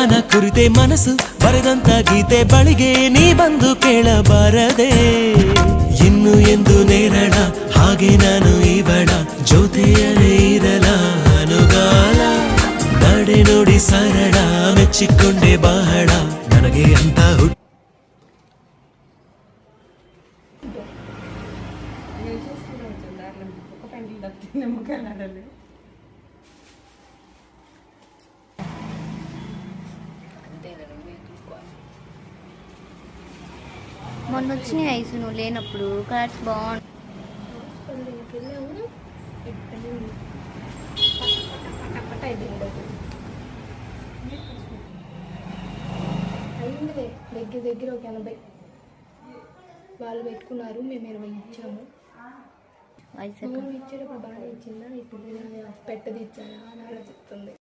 ಬಾನ ಕುರಿತೆ ಮನಸ್ಸು ಬರೆದಂತ ಗೀತೆ ಬಳಿಗೆ ನೀ ಬಂದು ಕೇಳಬಾರದೆ ಇನ್ನು ಎಂದು ನೇರಳ ಹಾಗೆ ನಾನು ಇವಳ ಜೊತೆಯಲೇ ಇರಲ ಅನುಗಾಲ ನಡೆ ನೋಡಿ ಸರಳ ಮೆಚ್ಚಿಕೊಂಡೆ ಬಹಳ ನನಗೆ ಅಂತ మొన్న వచ్చినాయి ఐసు నువ్వు లేనప్పుడు కలర్స్ బాగుంది. దగ్గర ఒక 80 వాళ్ళు పెట్టుకున్నారు, మేము 20 ఇచ్చాము. ఇచ్చేటప్పుడు బాగా ఇచ్చిందా, ఇప్పుడు పెట్టది ఇచ్చారా అని ఆలోచిస్తుంది.